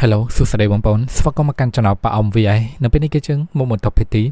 Hello សួស្តីបងប្អូនស្វាគមន៍មកកាន់ Channel ប៉ាអ៊ំ VI នៅពេលនេះគឺយើងមកបន្តភាគទី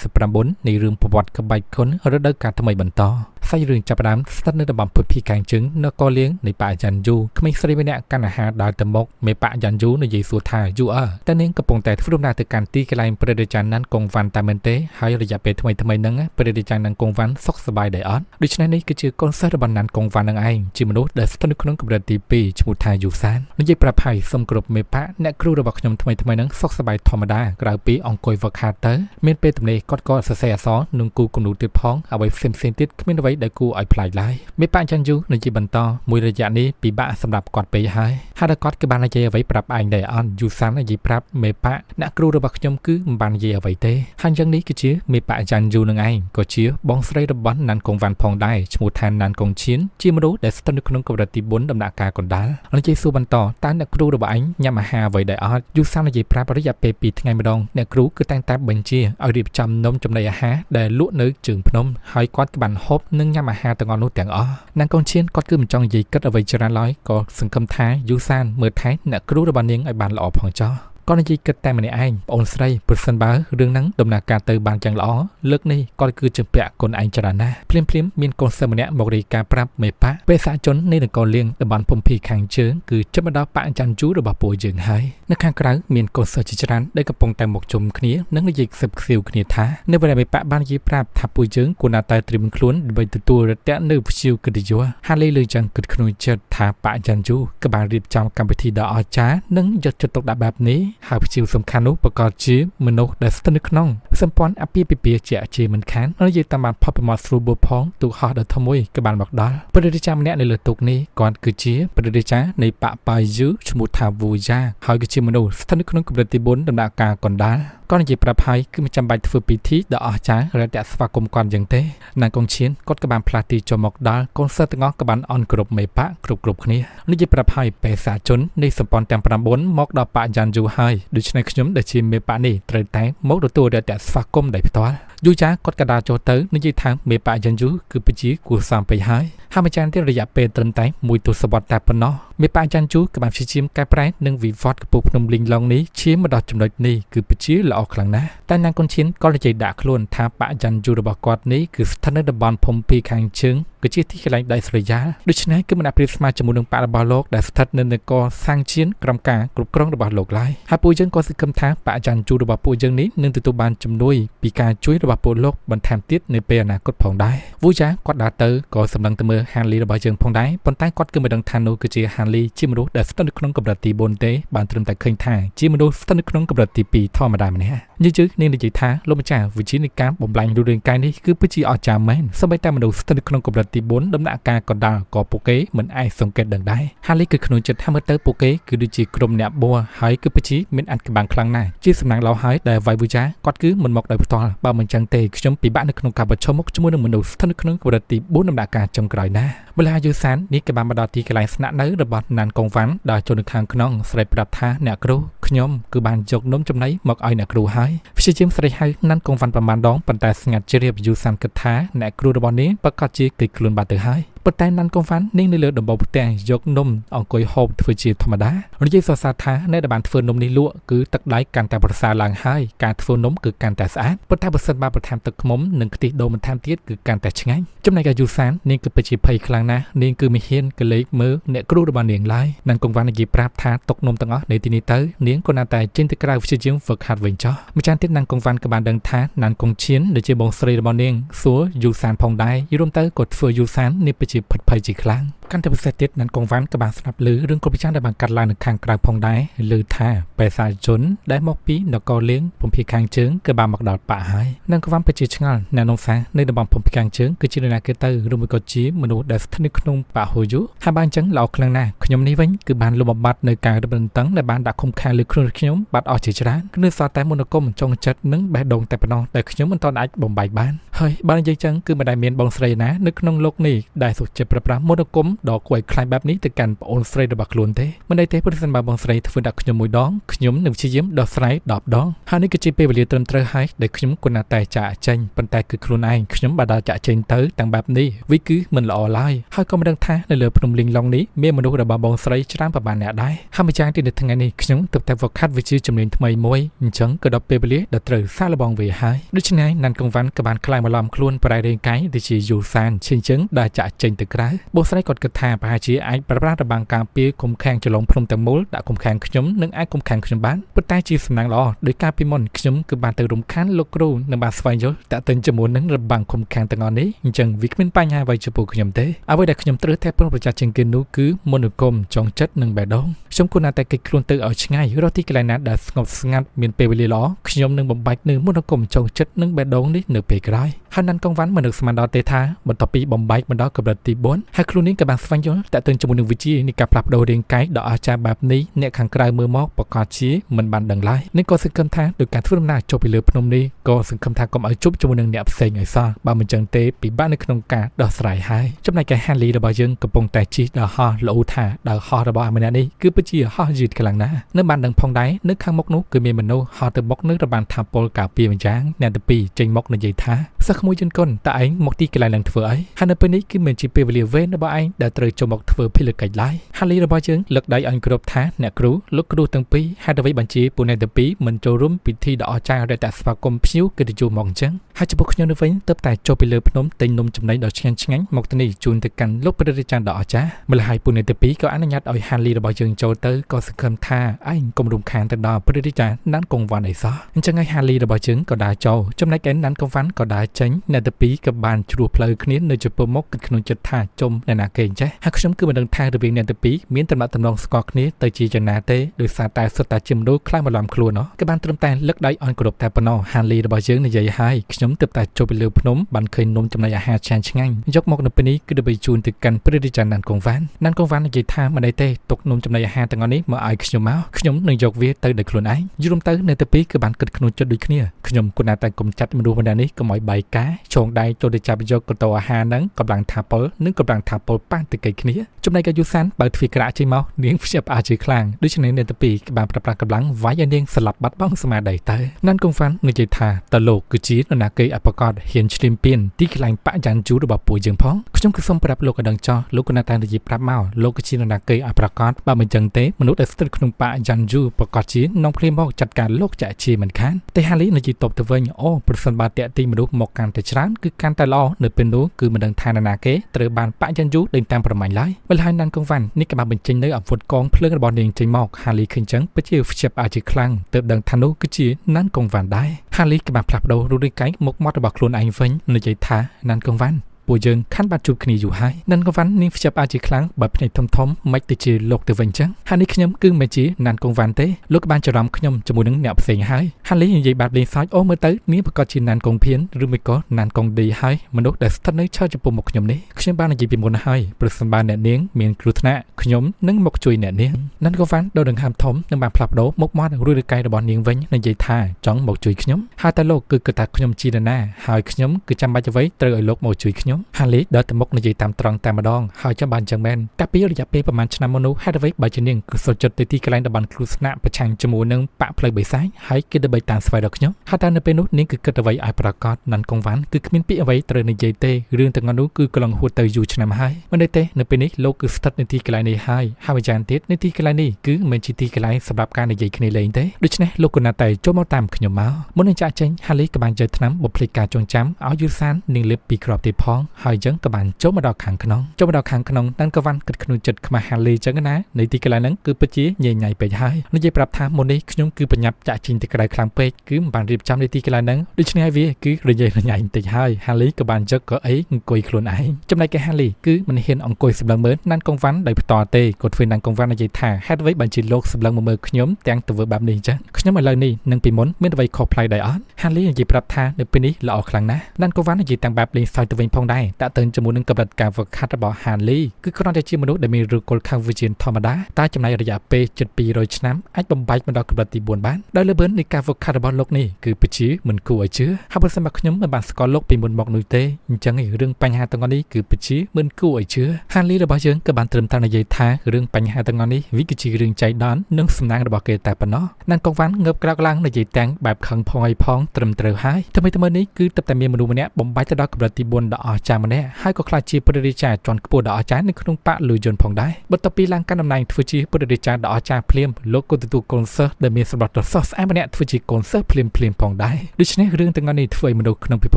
179នៃរឿងប្រវត្តិក្បាច់គុនរដូវកាលថ្មីបន្តសាច់រឿងចាប់ផ្ដើមស្ថិតនៅតំបន់ភូមិភាគខាងជើងនគរលៀងនៃប៉ាយ៉ាន់យូក្មេងស្រីម្នាក់កាន់អាហារដើរទៅមុខមេប៉ាយ៉ាន់យូនិយាយសួរថាយូតែនាងកំពុងតែធ្វើដំណើរទៅកាន់ទីកន្លែងព្រះរាជាណានកងវ៉ាន់តែមែនទេហើយរយៈពេលថ្មីហ្នឹងព្រះរាជាណានកងវ៉ាន់សុខសប្បាយដែរអត់ដូច្នេះនេះគឺជាកូនសិស្សរបស់ណានកងវ៉ាន់នឹងឯងជាមនុស្សដែលស្ថិតនៅក្នុងកម្រិតទី2ឈ្មោះថាយូសាននិយាយប្រាប់ហើយសូមគោរពមេប៉ាអ្នកគ្រូរបស់ខ្ញុំថ្មីហ្នឹងសុខសប្បាយធម្មតាក្រៅពីអង្គុយវឹកហាត់ទៅមានពេលទំនេរគាត់ក៏សរសេរអក្សរនឹងគូគំនូតទៀតផងអ្វីផ្សេងទៀតគ្មានអ្វីដែលគួរឲ្យប្លែកឡើយមេប៉ាយ៉ាន់យូនិយាយបន្តមួយរយៈនេះពិបាកសម្រាប់គាត់ពេកហើយហើយគាត់ក៏បាននិយាយអ្វីប្រាប់ឯងដែរអត់យូសាននិយាយប្រាប់មេប៉ាអ្នកគ្រូរបស់ខ្ញុំគឺមិនបាននិយាយអ្វីទេហើយយ៉ាងនេះគឺជាមេប៉ាយ៉ាន់យូនឹងឯងក៏ជាបងស្រីរបស់ណានកងវ៉ាន់ផងដែរឈ្មោះថាណានកងឈៀនជាមនុស្សដែលស្ថិតនៅក្នុងកម្រិតទី4ដំណាក់កាលកណ្ដាលនិយាយសួរបន្តតើអ្នកគ្រូរបស់ឯងញ៉ាំអាហារអ្វីដែរអត់យូសាននិយាយប្រាប់រយៈពេល2ថ្ងៃម្ដងអ្នកគ្រូគឺតែងតែបញ្ជាឲ្យរៀបចំនំចំណីអាហារដែលលក់នៅជើងភ្នំហើយគាត់ក៏បានហូបនិងញ៉ាំអាហារទាំងអស់នោះទាំងអស់ណានកងឈៀនគាត់គឺមិនចង់និយាយគិតអ្វីច្រើនឡើយក៏សង្ឃឹមថាយូសានមើលថែអ្នកគ្រូរបស់នាងឲ្យបានល្អផងចុះគាត់និយាយគិតតែម្នាក់ឯងបងអូនស្រីប្រសិនបើរឿងហ្នឹងដំណើរការទៅបានយ៉ាងល្អលើកនេះគាត់គឺជំពាក់កូនឯងច្រើនណាស់ភ្លាមមានកូនសិស្សម្នាក់មករាយការណ៍ប្រាប់មេប៉ាបេសាជននៃនគរលៀងតំបន់ភូមិភាគខាងជើងគឺចិត្តមកដល់ប៉ាយ៉ាន់យូរបស់ពួកយើងហើយនៅខាងក្រៅមានកូនសិស្សជាច្រើនដែលកំពុងតែមកជុំគ្នានិងនិយាយខ្សឹបខ្សៀវគ្នាថានៅពេលដែលមេប៉ាបាននិយាយប្រាប់ថាពួកយើងគួរតែត្រៀមខ្លួនដើម្បីទទួលរយៈនៅវិទ្យុកិត្តិយសហាលីលើយ៉ាងគិតក្នុងចិត្តថាប៉ាយ៉ាន់យូក៏បានរៀបចំកម្មវិធីដ៏អស្ចារ្យនិងយកចិត្តទុកដាក់បែបនេះហើយវិទ្យុសំខាន់នោះប្រកបជាមនុស្សដែលស្ថិតនៅក្នុងសម្ព័ន្ធអាពាហ៍ពិពាហ៍ជាមិនខាននិយាយតាមបានផុតពីមាត់ស្រួលបួផងទូកហោះដ៏ធំមួយក៏បានមកដល់ព្រះរាជាម្នាក់នៅលើទូកនេះគាត់គឺជាព្រះរាជានៃប៉ាប៉ាយូឈ្មោះថាវូយ៉ាហើយក៏ជាមនុស្សស្ថិតនៅក្នុងកម្រិតទី4ដំណាក់កាលកណ្ដាលគាត់និយាយប្រាប់ហើយគឺមិនចាំបាច់ធ្វើពិធីដ៏អស្ចារ្យរយៈស្វាគមន៍គាត់យ៉ាងទេណាកងឈៀនគាត់ក៏បានផ្លាស់ទីចូលមកដល់កូនសិស្សទាំងអស់ក៏បានអន់គ្រប់មេប៉ាគ្រប់គ្នានិយាយប្រាប់ហើយបេសាជននៃសម្ព័ន្ធទាំង9មកដល់ប៉ាយ៉ាន់យូហើយដូច្នេះខ្ញុំដែលជាមេប៉ានេះត្រូវតែមកទទួលរយៈស្វាគមន៍ដោយផ្ទាល់យូចាគាត់ក៏ដើរចូលទៅនិយាយថាមេប៉ាយ៉ាន់យូគឺពិតជាគួរសមពេកហើយហើយម្ចាស់ទៀតរយៈពេលត្រឹមតែ1ទសវត្សរ៍តែប៉ុណ្ណោះមេប៉ាយ៉ាន់យូក៏បានព្យាយាមកែប្រែនិងវិវត្តកំពូលភ្នំលីងឡុងនេះឈាមមកដល់ចំណុចនេះគឺពិតជាល្អខ្លាំងណាស់តែណានកូនឈៀនក៏និយាយដាក់ខ្លួនថាប៉ាយ៉ាន់យូរបស់គាត់នេះគឺស្ថិតនៅតំបន់ភូមិភាគខាងជើងគឺជាទីកន្លែងដីស្រយាលដូច្នេះគឺមិនអាចប្រៀបស្មើជាមួយនឹងប៉ារបស់លោកដែលស្ថិតនៅនគរសាំងជៀនក្រោមការគ្រប់គ្រងរបស់លោកឡើយហើយពួកយើងក៏សង្ឃឹមថាប៉ាយ៉ាន់យូរបស់ពួកយើងនេះនឹងទទួលបានជំនួយពីការជួយរបស់ពួកលោកបន្ថែមទៀតនៅពេលអនាគតផងដែរវូយ៉ាគាត់ដើរទៅក៏សម្លឹងទៅមើលហានលីរបស់យើងផងដែរប៉ុន្តែគាត់គឺមិនដឹងថានោះគឺជាហានលីជាមនុស្សដែលស្ថិតនៅក្នុងកម្រិតទី4ទេបានត្រឹមតែឃើញថាជាមនុស្សស្ថិតនៅក្នុងកម្រិតទី2ធម្មតាម្នាក់យើងនាងនិយាយថាលោកម្ចាស់វិជានៃការបំលែងរូបរាងកាយនេះគឺពិតជាអស្ចារ្យមែនសូម្បីតែមនុស្សស្ថិតនៅក្នុងកម្រិតទី4ដំណាក់កាលកណ្ដាលក៏ពួកគេមិនអាចសង្កេតដឹងដែរហាលីគឺក្នុងចិត្តថាមើលទៅពួកគេគឺដូចជាក្រុមអ្នកបួហើយគឺពិតជាមានអាចក្បាំងខ្លាំងណាស់ជាសំណាងឡោហើយដែលវ៉ៃវូយ៉ាគាត់គឺមិនមកដោយផ្ទាល់បើមិនចឹងទេខ្ញុំពិបាកនៅក្នុងការប្រឈមមុខជាមួយនឹងមនុស្សស្ថិតនៅក្នុងកម្រិតទី4ដំណាក់កាលចុងក្រោយណាម្ល៉េះយូសាននេះក៏បានមកដល់ទីកន្លែងស្នាក់នៅរបស់ណានកងវ៉ាន់ដែលចូលនៅខាងក្នុងស្រីប្រាប់ថាអ្នកគ្រូខ្ញុំគឺបានយកនំចំណីមកឲ្យអ្នកគ្រូហើយព្យាយាមស្រីហៅណានកងវ៉ាន់ប្រមាណដងប៉ុន្តែស្ងាត់ជ្រាបយូសានគិតថាអ្នកគ្រូរបស់នាងប្រកាសជាគេខ្លួនបាត់ទៅហើយប៉ុន្តែណានកងវ៉ាន់នាងនៅលើដំបូលផ្ទះយកនំអង្គុយហូបធ្វើជាធម្មតានិយាយសរសើរថាអ្នកដែលបានធ្វើនំនេះលក់គឺទឹកដៃកាន់តែប្រសើរឡើងហើយការធ្វើនំគឺកាន់តែស្អាតប៉ុន្តែបើសិនបើបន្ថែមទឹកឃ្មុំនិងខ្ទិះដូងបន្ថែមទៀតគឺកាន់តែឆ្ងាញ់ចំណែកឯយូសាននាងគឺពិតជាភ័យខ្លាំងណាស់នាងគឺមិនហ៊ានកលេចមើលអ្នកគ្រូរបស់នាងឡើយណានកងវ៉ាន់និយាយប្រាប់ថាទុកនំទាំងអស់នៅទីនេះទៅនាងក៏នៅតែចេញទៅក្រៅព្យាយាមហ្វឹកហាត់វិញចុះម្ចាស់ទៀតណានកងវ៉ាន់ក៏បានដឹងថាណានកងឈៀនដែលជាបងស្រីរបស់នាងសួរយូសានផងដែរយល់ទៅក៏ធ្វើយូសាននេះពិតជាផិតភ័យជាខ្លាំងកាន់តែពិសេសទៀតណានកងវ៉ាន់ក៏បានស្ដាប់ឮរឿងគ្រប់វិចារដែលបានកាត់ឡើងនៅខាងក្រៅផងដែរឮថាបេសាជនដែលមកពីនគរលៀងភូមិភាគខាងជើងក៏បានមកដល់ប៉ាហើយណានកងវ៉ាន់ពិតជាឆ្ងល់អ្នកនងសានៅតំបន់ភូមិភាគខាងជើងគឺជានរណាគេទៅឬមួយក៏ជាមនុស្សដែលស្ថិតនៅក្នុងប៉ាហូយូហើយបានអញ្ចឹងល្អខ្លាំងណាស់ខ្ញុំនេះវិញគឺបានលុបបំបត្តិនៅការរឹតបន្តឹងដែលបានដាក់ឃុំឃាំងលើខ្លួនខ្ញុំបាត់អស់ជាច្រើនគឺនៅសល់តែមន្តអាគមចង់ចិត្តនិងបេះដូងតែប៉ុណ្ណោះដែលខ្ញុំមិនទាន់អាចបំបែកបានហើយបាននិយាយចឹងគឺមិនដែលមានបងស្រីណានៅក្នុងលោកនេះដែលសុខចិត្តប្រើប្រាស់មន្តអាគម ดอกกล้วยคล้ายแบบนี้แต่กันปอนสไลด์บักล้วนเต้มันได้เต้พุทธสันบาบองสไลด์ทวนดักขยมมวยดองขยมหนึ่งชี้ยิ้มดอกสไลด์ดอกดองฮานี่ก็จีเปเวลีเติมเตอร์ให้ได้ขยมกุนาแต่จะเจนปันแต่คือครูนายขยมบาดาจะเจนเตอร์ต่างแบบนี้วิคือมันละออนไลน์ให้ก็มาดังท้าในเรือพนมลิงลองนี้เมื่อมนุษย์ระบาบองสไลด์ชนะประบาลเนี่ยได้ห้ามไม่จ้างที่เด็ดทั้งไงนี่ขยมตบแต่วคัดวิจิจำเนียนทำไมมวยจังก็ดอกเปเวลีดัดเตอร์ซาละบองเวียให้ด้วยฉะนั้นนันกงวันกับบานคลายมาล้อมคล้วนปลายเรียงไก่ที่จีอยู่ซานเชิงจังได้จะเจนตึกร้ายบอสไลกดกระทาปาจีไอประราชบังการปีคมแข่งจะลงพรมแต่มูลได้คมแข่งขยมนึ่งไอคมแข่งขยมบ้านปุตตาจีสนังล้อโดยการพิมพ์ขยมคือบานเตอรุมคันโลกรูในบานสไฟยศแต่เตินจมูกนึ่งระบังคมแข่งแต่งอนนี้จังวิกมินปัญญาไว้จะปูขยมเตเอาไว้ได้ขยมเตอร์แทบพระประชาชนกินนู้คือมนุษย์กรมจงจัดหนึ่งแบบดองชมคุณอาแต่กิจครูนเตอร์เอาช่างรถที่กลายนัดได้สงบสงัดมีนเปเวลีล้อขยมหนึ่งบ่มใบหนึ่งมนุษย์กรมจงจัดหนึ่งแบบดองนี้หนึ่งเปกร้ายฮันนันกงวันมนุษย์สมานดอเตธาบนต่อปีบ่มใบมันดอกับรัติบนให้ครูนี้กับบางสฟังยศแต่เตินจมูกหนึ่งวิจิในการปรับโดยเรียงไกด์ดอกอาจารย์แบบนี้เนี่ยขังกลายมือมอกประกอบชี้มันบันดังไล่นี่ก็ซึ่งคำท้าโดยการทุ่มหน้าจบไปเรือพนมนี้ก็ซึ่งคำท้าก็มาจุบจมูกหนึ่งเนี่ยเซ็งไอ้ซ่าบางมันจังเตปีบ้านในขนมกาดอกสลายหายจำนายแก่ฮันลีระบายยังกระปงแต่ชีดอกฮอโลธาดอกฮอระบายมันนี่คือปัจจัยฮอยืดกำลังนะเนื้อบันดังพองได้เนื้อข้างมกนุกคือเมมันโนฮอเตอร์มกเนื้อระบายทำโปลกาปีมันจางแนนตปีเจงมกในใจท้าสักขโมยจนก้นแต่ไอ้มกที่กลายหลังเถื่อไอ้ฮันในปีนี้คือเหมือนจีเปเวลีเวนระบายได้เตยจมกเถื่อพิลึกไก่ไล่ฮันลีระบายยังเลือกได้อันกรบท้าเนี่ยครูลูกครูตั้งปีให้ได้ไว้บัญชีปูในตปีมันโจรุ่มปิดที่ดอกจางได้แต่สปากรมพิ้วกระดิจูมองจังให้จะพกยนต์ไว้เติบแต่โจไปเรือพนมเต็งนมจำในดอกเชียงงั้นมกตนีจูนตะกันลูกประเดจานดอกจ้าเมื่อหายปูในตปีก็อนุญาตเอาฮันลีระบายยังโจเตอร์ก็สังคมท่าไอ้กรมรุมคานแต่ดอกประเดจานนั้นกงวันไอ้ซอจังไงฮันลีระบายยังก็ได้โจจำในแก่นั้นกงวันก็ได้เจงในตปีกับบานจูเพลย์คณิตในจุดปมกขนมจัดท่าจมในนาเกนใช่หากชมคือมันดังท่าระเบียงในตปีมีนตำหนักตำนองสกอคณิตเตจีจันนาเตโดยสาตาสตาจิมรู้คล้ายมาลำครัวเนาะกับบานตรมแต่เลือกได้ออนกรบแต่ปนอฮันลีระบายยังในใหญ่หายขนมเติบแต่โจไปเรือพนมบันเคยนมจำในอาหารแชนช่างยกมกในปีนี้ก็ได้ไปจูนติดกันเพื่อที่จะนันกงวันนันกงวันในใจท่ามาได้เตตกนมจำในอาหารแต่งอนนี้มาไอขนมเมาขนมหนึ่งยกเวียเตยได้ครัวไอยูรมเตยในตะปีคือบันเกิดขนมจดด้วยขี้ขนมกุณาแต่กลมจัดมาดูวันนี้ก็หมอยใบก้าชงได้โจได้จับยกกตัวอาหารนั้นกำลังทาปอนึ่งกำลังทาปอป้านติดขี้จำในการยูซันเปิดฟีกระจีเมาเลี้ยงเชียบอาจีคลางด้วยฉะนั้นในตะปีกับบานประปรากำลังไว้ยันเด้งสลับบัดบ้องสมาได้เตยนั่นกงฟันในใจท่าตลกคือจีนนาเกยอัปกอดเห็นชลิมเปียนที่กลางปะยันจูระบบป่วยยังพ้องขนมคือส้มปรับโลกดังจอโลกนาตาในยิบรับเมาโลกจีนนาเกยอัปกอดบางมันจังเตมนุษย์ได้สตร์ขนมปะยันจูประกอบจีนน้องเพลมอกจัดการโลกจะชีเหมือนกันแต่ฮาริในจิตตบตะเวนโอ้ประสานบาดเตะตีมนุษย์มอกการแต่ช้างคือการแต่ล้อเนื้อเป็นรู้คือมันดังทานาเกตระบานปะยันจูเดินตามประมาณไรเวลานั้นกงวันนี่กำลังเป็นจริงเนื้ออับฝนกองเพลิงบอลเองใจมอกฮาริขึ้นจังไปเจอเชียบอาจีคลังเติบดังธนุคือจีนั่นกงวันได้ฮาริกำลังผลักเรารู้ด้วยไกมกมอดบอกครูนไอเฟินในใจท่านั่นกงวันปูยังขั้นบาดจุบขณีอยู่ให้นั่นกงวันนิ่งจับอาจีครั้งแบบในทอมไม่ติดจีโลกเตวันจังฮันนี่ขยมกึ่งไม่จีนั่นกงวันเต้ลูกบ้านจะรำขยมจมูกนึงเหนียวเสียงให้ฮันนี่ยังใหญ่บาดเลยซ้ายโอ้เมื่อเต้นี้ประกอบจีนั่นกงเพี้ยนหรือไม่ก็นั่นกงดีให้มนุษย์แต่ท่านนี้ชอบจะปูหมกขยมนี้ขยมบ้านในจีเป็นมนให้ประสานบ้านเนี่ยเนียงเมียนกรุธนะขยมนึ่งหมกจุยเนี่ยเนียงนั่นกงวันโดนดังหามทอมนั่งบานผลับโดมกมอดรู้ด้วยไกลระบอนเนียงเว้นในใจท่าจ้องหมกจุยขยมฮาตาโลกคือกระตักขยมจีนาหายขยมคือจำใบจะไว้เตยโลกหมกจุยขยมฮันนี่เดินมกในใจตามตรองตามมาดองหายจะบานจังแมนกับปีระยะปีประมาณชนะมนุษย์ให้ได้ไว้ใบชนิดคือสดจดที่กลางตะบันครุสนะประชังจมูกนึงปะเพลย์ใบซ้ายหายกิดใบตาสไฟดอกขยมฮาตาในเป็นนุษย์นี่คือเกิดไว้ไอประกอบนันกงวันคือขมิ้นปีเอาไว้เตยในใจเตยเรื่องต่างมนุษย์คือกำลังหัวเตยอยู่ชนะมาให้มันได้เตยในเป็นนี้โลกคือสตัดในที่กลางในให้ฮาวิจารณ์เตยในที่กลางนี้คือเหมือนจิตที่กลางสำหรับการในใจขณีเลยเตยโดยเฉพาะโลกกุณาเตยโจมตามขยมมามุนในใจเจนฮาลิกับบานเจอทน้ำบทเพลงการจงจำเอายูซานหนึ่งเล็บปีกรอบตีพ้องหายจังกับบานโจมดอกขังขนองโจมดอกขังขนองนั่นก็วันกิดขนุนจัดขมาฮาลีจังนะในที่กลางนั้นคือปัจจัยใหญ่ๆไปให้ในใจปรับทางมุนนี้ขยมคือปัญญาจะจินตกลายคลังเป็ดคือบานรีบจำในที่กลางนั้นโดยเฉพาะวิคือระยะใหญ่ติดให้ฮาลีกับบานจักก็ไอ้กุยคลุนไอจำในแกฮาลีคือมันเห็นองกุยสำลังเหมือนนั่นกงวันได้ต่อเตะกดไฟนั่นกงวันในใจท่าแฮดไว้บัญชีโลกสำลังมือขยมแต่งตัวแบบนี้จ้ะขยมอะไรนี่นั่งปีมนเมื่อไว้ขอพลายไดออนฮาลีในใจปรับทางในปีนี้เราออกครั้งนะนั่นกงวันในใจแต่งแบบนี้ใส่ตัวเองพอง ដែរតាក់ទងជាមួយនឹងកម្រិតការវឹកហាត់របស់ហានលីគឺគ្រាន់តែជាមនុស្សដែលមានឫសគល់ខាងវិជ្ជាធម្មតាតែចំណាយរយៈពេលជិត200ឆ្នាំអាចបំបែកមកដល់កម្រិតទី4បានដោយលើបឿននៃការវឹកហាត់របស់លោកនេះគឺពិតជាមិនគួរឲ្យជឿហើយបើសិនមកខ្ញុំមិនបានស្គាល់លោកពីមុនមកនោះទេអញ្ចឹងរឿងបញ្ហាទាំងនេះគឺពិតជាមិនគួរឲ្យជឿហានលីរបស់យើងក៏បានត្រឹមតែនិយាយថារឿងបញ្ហាទាំងនេះវាគឺជារឿងចៃដន្យនិងសំណាងរបស់គេតែប៉ុណ្ណោះណានកងវ៉ាន់ងើបក្រោកឡើងនិយាយទាំងបែបខឹងផងឲ្យផងត្រឹមត្រូវហើយថ្មីនេះគឺទឹកតែមានមនុស្សម្នាក់បំបែកទៅដល់កម្រិតទី4ដ៏អស្ចារ្យម្នាក់ហើយក៏ខ្លាចជាព្រះរាជាជាន់ខ្ពស់ដ៏អស្ចារ្យនៅក្នុងបកលុយយន្តផងដែរបន្ទាប់ពីឡើងកាន់តំណែងធ្វើជាព្រះរាជាដ៏អស្ចារ្យភ្លាមលោកក៏ទទួលកូនសិស្សដែលមានសម្បត្តិដ៏ស្រស់ស្អាតម្នាក់ធ្វើជាកូនសិស្សភ្លាមផងដែរដូច្នេះរឿងទាំងនេះធ្វើឲ្យមនុស្សក្នុងពិភ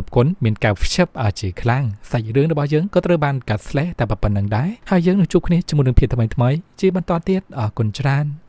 ពគុណមានការភ្ជាប់អាជាខ្លាំងសាច់រឿងរបស់យើងក៏ត្រូវបានកាត់ស្លេះតែប៉ុណ្្នឹងដែរហើយយើងនឹងជួបគ្នាជាមួយនឹងភាគថ្មីជាបន្តទៀតអរគុណច្រើន